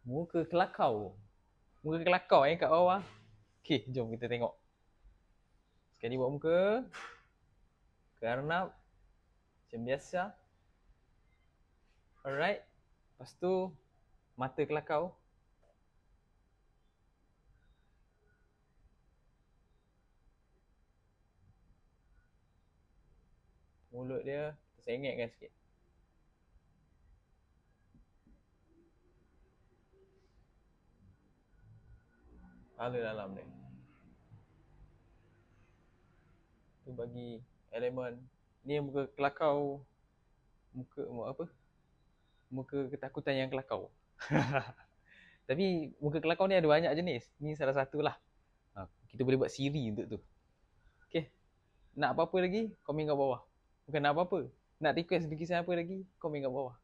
Muka kelakau. Muka kelakau kat bawah. Okey, jom kita tengok. Sekali buat muka. Karnap. Macam biasa. Alright. Lepas tu, mata kelakau. Mulut dia, kita sengitkan sikit. Hala dalam dia. Tu bagi elemen. Ni muka kelakau. Muka apa? Muka ketakutan yang kelakau. Tapi muka kelakau ni ada banyak jenis. Ni salah satu lah. Kita boleh buat siri untuk tu. Okay. Nak apa-apa lagi? Komen kat bawah. Bukan nak apa-apa. Nak request lukisan apa lagi? Komen kat bawah.